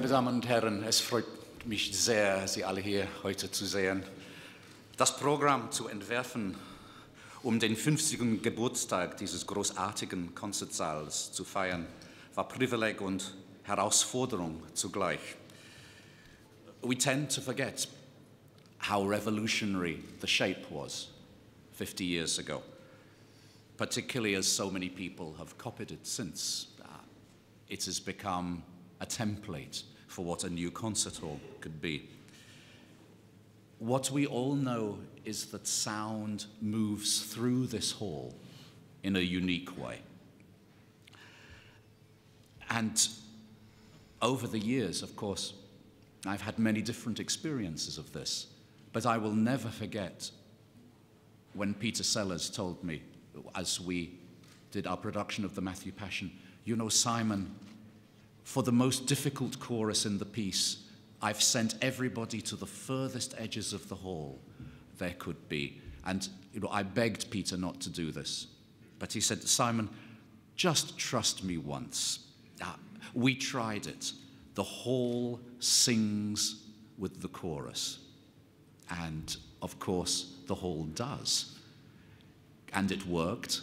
Meine Damen und Herren, es freut mich sehr, Sie alle hier heute zu sehen. Das Programm zu entwerfen, um den 50. Geburtstag dieses großartigen Konzertsaals zu feiern, war Privileg und Herausforderung zugleich. We tend to forget how revolutionary the shape was 50 years ago, particularly as so many people have copied it since. It has become a template for what a new concert hall could be. What we all know is that sound moves through this hall in a unique way. And over the years, of course, I've had many different experiences of this, but I will never forget when Peter Sellers told me, as we did our production of the Matthew Passion, you know, Simon, for the most difficult chorus in the piece, I've sent everybody to the furthest edges of the hall there could be. And I begged Peter not to do this. But he said, Simon, just trust me once. We tried it. The hall sings with the chorus. And of course, the hall does. And it worked.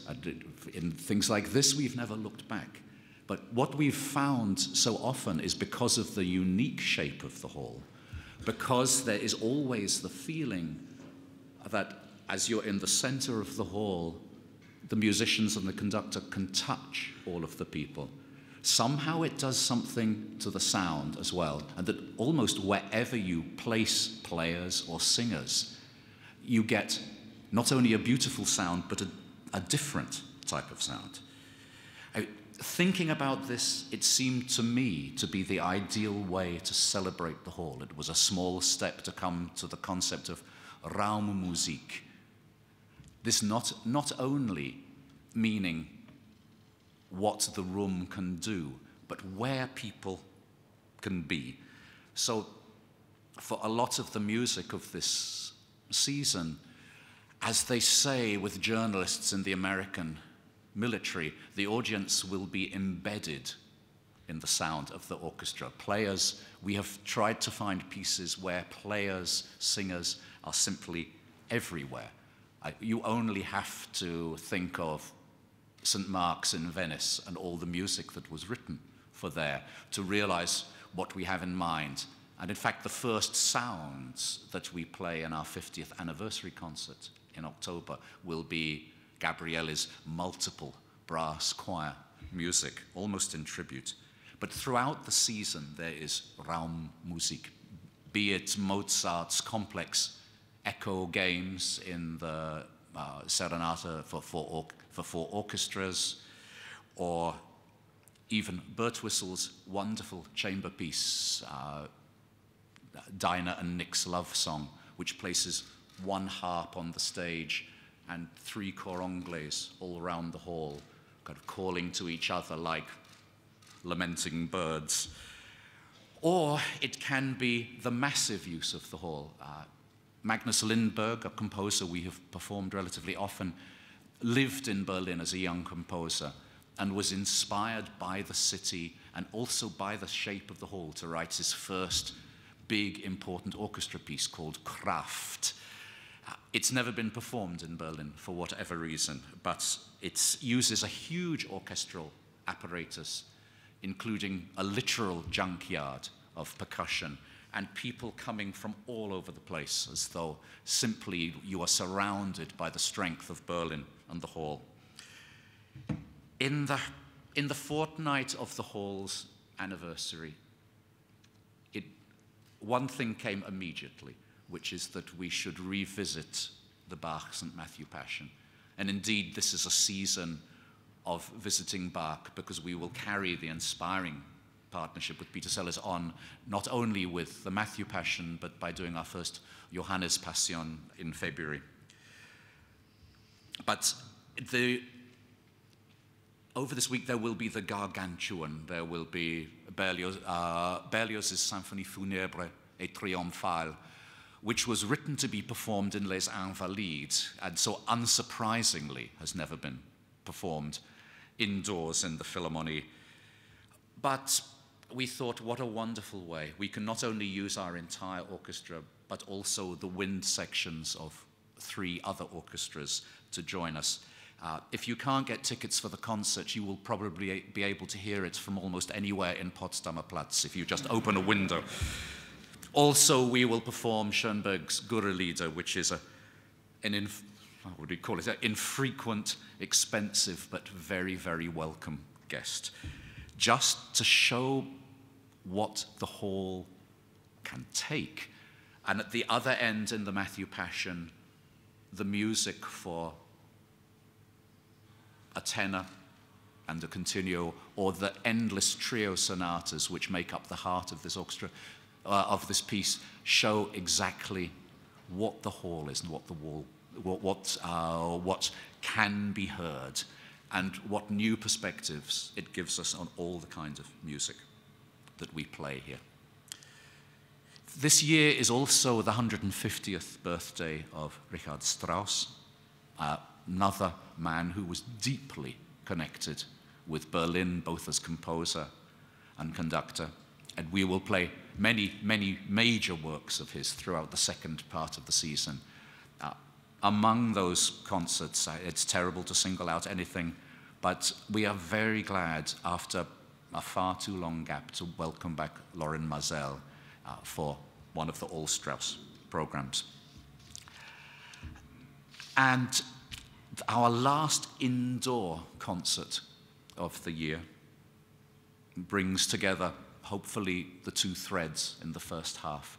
In things like this, we've never looked back. But what we've found so often is because of the unique shape of the hall, because there is always the feeling that as you're in the center of the hall, the musicians and the conductor can touch all of the people. Somehow it does something to the sound as well, and that almost wherever you place players or singers, you get not only a beautiful sound, but a different type of sound. Thinking about this, it seemed to me to be the ideal way to celebrate the hall. It was a small step to come to the concept of Raummusik. This not only meaning what the room can do, but where people can be. So for a lot of the music of this season, as they say with journalists in the American military, the audience will be embedded in the sound of the orchestra. Players, we have tried to find pieces where players, singers are simply everywhere. You only have to think of St. Mark's in Venice and all the music that was written for there to realize what we have in mind. And in fact, the first sounds that we play in our 50th anniversary concert in October will be Gabriele's multiple brass choir music, almost in tribute. But throughout the season, there is Raummusik, be it Mozart's complex echo games in the Serenata for four orchestras, or even Birtwistle's wonderful chamber piece, Dinah and Nick's Love Song, which places one harp on the stage and 3 cor anglais all around the hall, kind of calling to each other like lamenting birds. Or it can be the massive use of the hall. Magnus Lindberg, a composer we have performed relatively often, lived in Berlin as a young composer and was inspired by the city and also by the shape of the hall to write his first big, important orchestra piece called Kraft. It's never been performed in Berlin for whatever reason, but it uses a huge orchestral apparatus, including a literal junkyard of percussion and people coming from all over the place, as though simply you are surrounded by the strength of Berlin and the hall. In the fortnight of the hall's anniversary, one thing came immediately, which is that we should revisit the Bach St. Matthew Passion. And indeed, this is a season of visiting Bach because we will carry the inspiring partnership with Peter Sellers on, not only with the Matthew Passion, but by doing our first Johannes Passion in February. But over this week, there will be the Gargantuan, there will be Berlioz's Symphonie funèbre et triomphale, which was written to be performed in Les Invalides, and so unsurprisingly has never been performed indoors in the Philharmonie. But we thought, what a wonderful way. We can not only use our entire orchestra, but also the wind sections of 3 other orchestras to join us. If you can't get tickets for the concert, you will probably be able to hear it from almost anywhere in Potsdamer Platz if you just open a window. Also, we will perform Schönberg's Gurrelieder, which is what would we call it? An infrequent, expensive, but very, very welcome guest, just to show what the hall can take. And at the other end, in the Matthew Passion, the music for a tenor and a continuo, or the endless trio sonatas which make up the heart of this orchestra, of this piece, show exactly what the hall is and what the wall, what can be heard, and what new perspectives it gives us on all the kinds of music that we play here. This year is also the 150th birthday of Richard Strauss, another man who was deeply connected with Berlin, both as composer and conductor. And we will play many, many major works of his throughout the second part of the season. Among those concerts, it's terrible to single out anything, but we are very glad, after a far too long gap, to welcome back Lorin Maazel for one of the All Strauss programs. And our last indoor concert of the year brings together, hopefully, the 2 threads in the first half.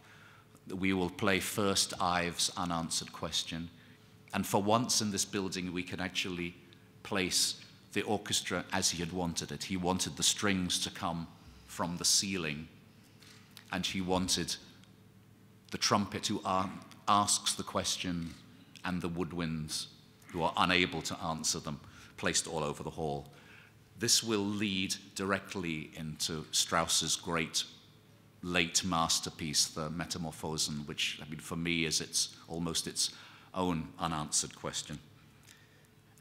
We will play first Ives' Unanswered Question, and for once in this building we can actually place the orchestra as he had wanted it. He wanted the strings to come from the ceiling, and he wanted the trumpet who asks the question and the woodwinds who are unable to answer them, placed all over the hall. This will lead directly into Strauss's great late masterpiece, the Metamorphosen, which, I mean, for me is almost its own unanswered question.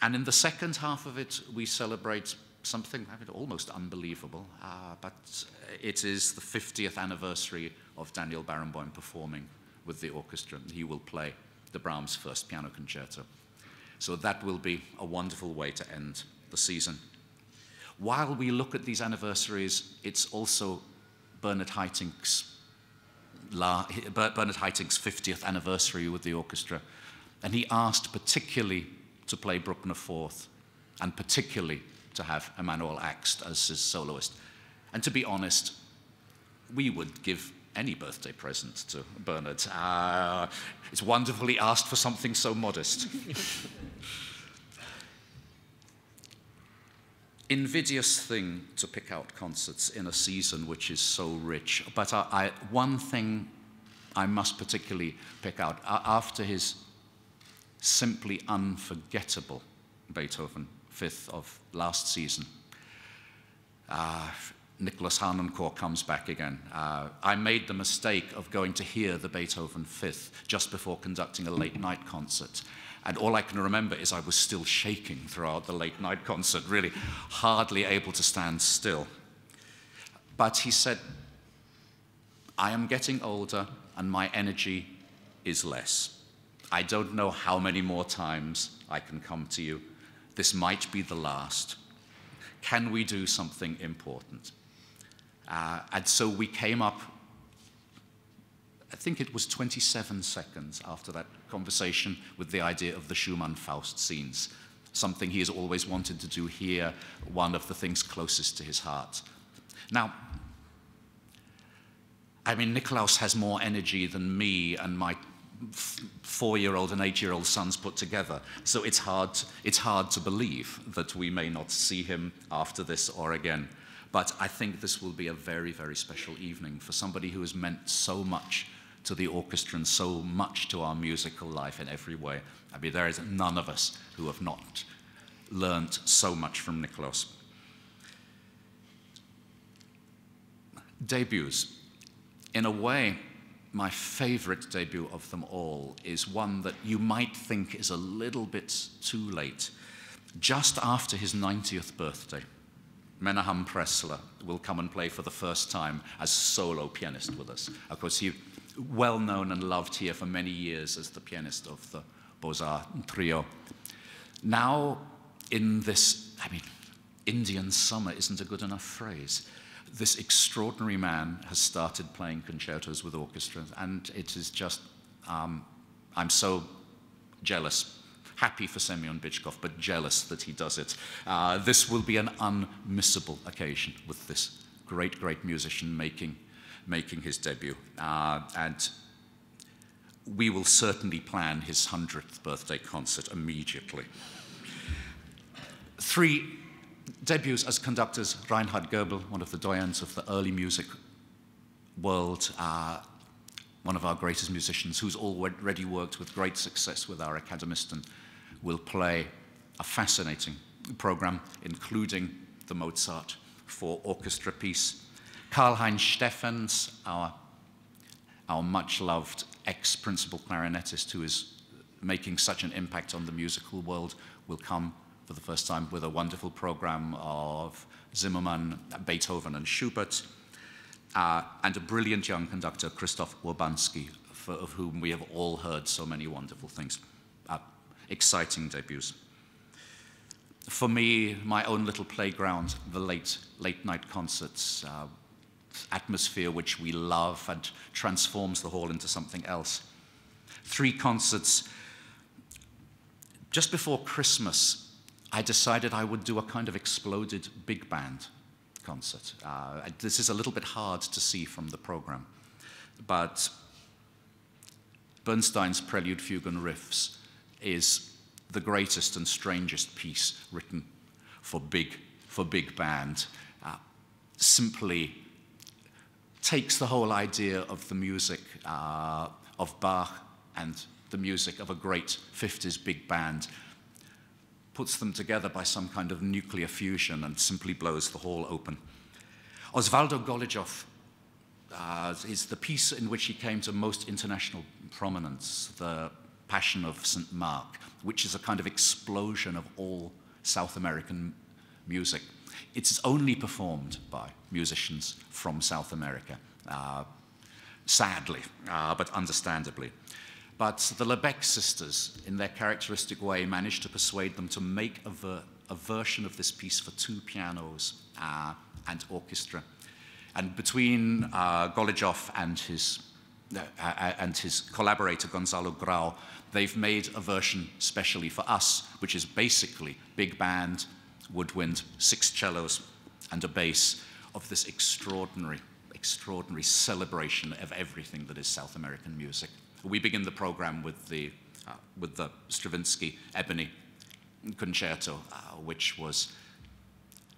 And in the second half of it, we celebrate something, I mean, almost unbelievable, but it is the 50th anniversary of Daniel Barenboim performing with the orchestra. He will play the Brahms First Piano Concerto. So that will be a wonderful way to end the season. While we look at these anniversaries, it's also Bernard Haitink 50th anniversary with the orchestra, and he asked particularly to play Bruckner Fourth, and particularly to have Emanuel Axt as his soloist. And to be honest, we would give any birthday present to Bernard. It's wonderful he asked for something so modest. Invidious thing to pick out concerts in a season which is so rich. But one thing I must particularly pick out, after his simply unforgettable Beethoven Fifth of last season, Nicholas Harnoncourt comes back again. I made the mistake of going to hear the Beethoven Fifth just before conducting a late night concert. And all I can remember is I was still shaking throughout the late night concert, really hardly able to stand still. But he said, I am getting older and my energy is less. I don't know how many more times I can come to you. This might be the last. Can we do something important? And so we came up, I think it was 27 seconds after that conversation, with the idea of the Schumann-Faust scenes, something he has always wanted to do here, one of the things closest to his heart. Now, I mean, Nikolaus has more energy than me and my 4-year-old and 8-year-old sons put together, so it's hard to believe that we may not see him after this or again. But I think this will be a very, very special evening for somebody who has meant so much to the orchestra and so much to our musical life in every way. I mean, there is none of us who have not learnt so much from Nikolaus. Debuts. In a way, my favorite debut of them all is one that you might think is a little bit too late. Just after his 90th birthday, Menahem Pressler will come and play for the first time as solo pianist with us. Of course, he's well known and loved here for many years as the pianist of the Beaux-Arts trio. Now, in this, Indian summer isn't a good enough phrase. This extraordinary man has started playing concertos with orchestras, and it is just, I'm so jealous. Happy for Semyon Bychkov, but jealous that he does it. This will be an unmissable occasion with this great, great musician making his debut. And we will certainly plan his 100th birthday concert immediately. 3 debuts as conductors: Reinhard Goebel, one of the doyens of the early music world, one of our greatest musicians, who's already worked with great success with our academist, and will play a fascinating program, including the Mozart for orchestra piece. Karl-Heinz Steffens, our much-loved ex-principal clarinetist who is making such an impact on the musical world, will come for the first time with a wonderful program of Zimmermann, Beethoven, and Schubert, and a brilliant young conductor, Krzysztof Urbanski, of whom we have all heard so many wonderful things. Exciting debuts. For me, my own little playground, the late night concerts, atmosphere which we love and transforms the hall into something else. 3 concerts. Just before Christmas, I decided I would do a kind of exploded big band concert. This is a little bit hard to see from the program, but Bernstein's Prelude, Fugue, and Riffs is the greatest and strangest piece written for big band. Simply takes the whole idea of the music of Bach and the music of a great 50s big band, puts them together by some kind of nuclear fusion, and simply blows the hall open. Osvaldo Golijov is the piece in which he came to most international prominence, the Passion of St. Mark, which is a kind of explosion of all South American music. It's only performed by musicians from South America, sadly, but understandably. But the Lebec sisters, in their characteristic way, managed to persuade them to make a version of this piece for 2 pianos and orchestra. And between Golijov and his collaborator, Gonzalo Grau, they've made a version specially for us, which is basically big band, woodwind, 6 cellos, and a bass, of this extraordinary celebration of everything that is South American music. We begin the program with the Stravinsky Ebony Concerto, which was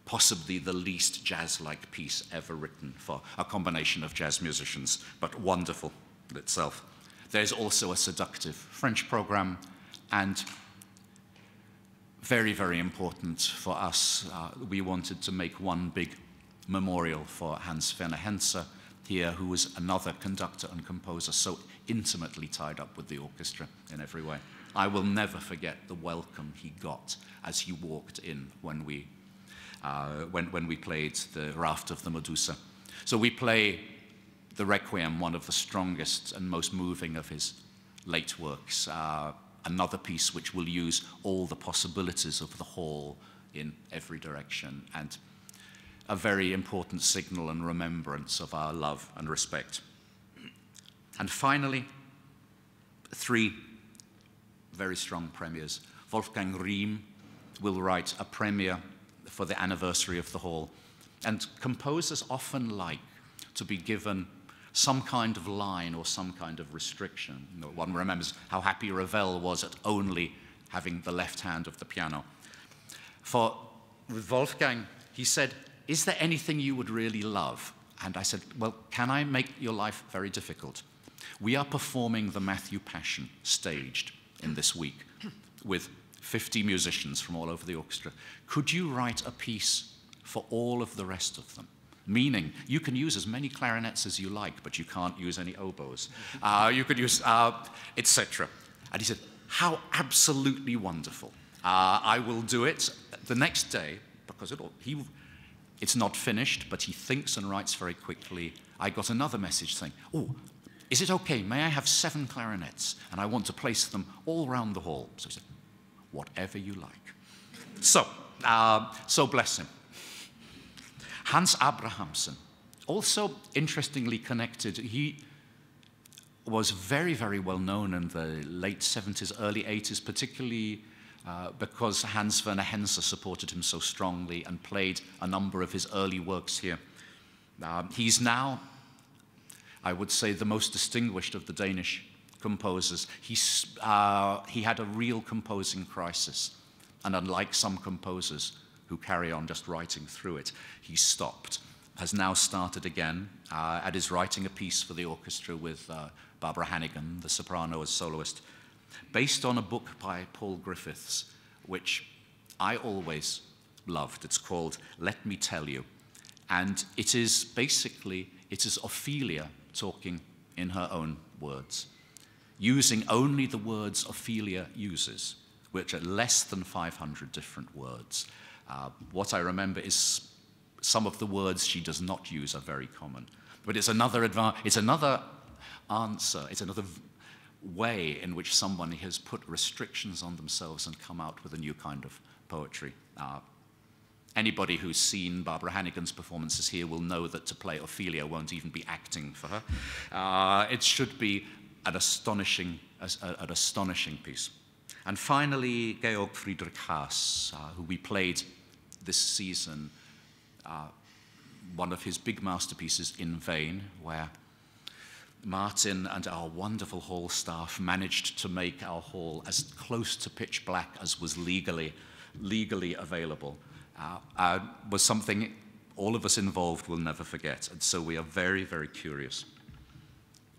possibly the least jazz-like piece ever written for a combination of jazz musicians, but wonderful in itself. There's also a seductive French program, and very, very important for us, we wanted to make one big memorial for Hans Werner Henze here, who was another conductor and composer so intimately tied up with the orchestra in every way. I will never forget the welcome he got as he walked in when we played the Raft of the Medusa. So we play the Requiem, one of the strongest and most moving of his late works, another piece which will use all the possibilities of the hall in every direction, and a very important signal and remembrance of our love and respect. And finally, 3 very strong premieres. Wolfgang Riem will write a premiere for the anniversary of the hall, and composers often like to be given some kind of line or some kind of restriction. You know, one remembers how happy Ravel was at only having the left hand of the piano. With Wolfgang, he said, "Is there anything you would really love?" And I said, "Well, can I make your life very difficult? We are performing the Matthew Passion staged in this week with 50 musicians from all over the orchestra. Could you write a piece for all of the rest of them? Meaning, you can use as many clarinets as you like, but you can't use any oboes. You could use, etc." And he said, "How absolutely wonderful. I will do it." The next day, because it's not finished, but he thinks and writes very quickly. I got another message saying, oh, is it okay? May I have 7 clarinets? And I want to place them all round the hall. So he said, whatever you like. So bless him. Hans Abrahamsen, also interestingly connected. He was very, very well known in the late 70s, early 80s, particularly because Hans Werner Henze supported him so strongly and played a number of his early works here. He's now, I would say, the most distinguished of the Danish composers. He had a real composing crisis, and unlike some composers who carry on just writing through it, he stopped, has now started again, and is writing a piece for the orchestra with Barbara Hannigan, the soprano, as soloist, based on a book by Paul Griffiths, which I always loved. It's called Let Me Tell You. And it is basically, it is Ophelia talking in her own words, using only the words Ophelia uses, which are less than 500 different words. What I remember is some of the words she does not use are very common. But it's another answer, it's another way in which somebody has put restrictions on themselves and come out with a new kind of poetry. Anybody who's seen Barbara Hannigan's performances here will know that to play Ophelia won't even be acting for her. It should be an astonishing piece. And finally, Georg Friedrich Haas, who we played this season, one of his big masterpieces, In Vain, where Martin and our wonderful hall staff managed to make our hall as close to pitch black as was legally available, was something all of us involved will never forget. And so we are very, very curious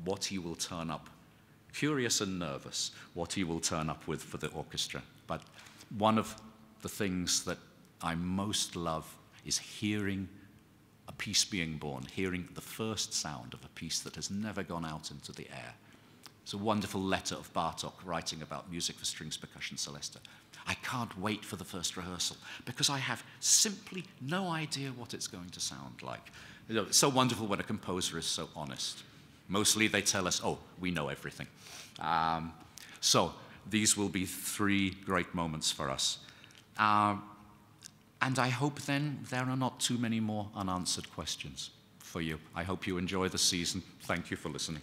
what he will turn up, curious and nervous, what he will turn up with for the orchestra. But one of the things that I most love is hearing a piece being born, hearing the first sound of a piece that has never gone out into the air. It's a wonderful letter of Bartók writing about music for strings, percussion, celesta. I can't wait for the first rehearsal because I have simply no idea what it's going to sound like. You know, it's so wonderful when a composer is so honest. Mostly they tell us, oh, we know everything. So these will be 3 great moments for us. And I hope then there are not too many more unanswered questions for you. I hope you enjoy the season. Thank you for listening.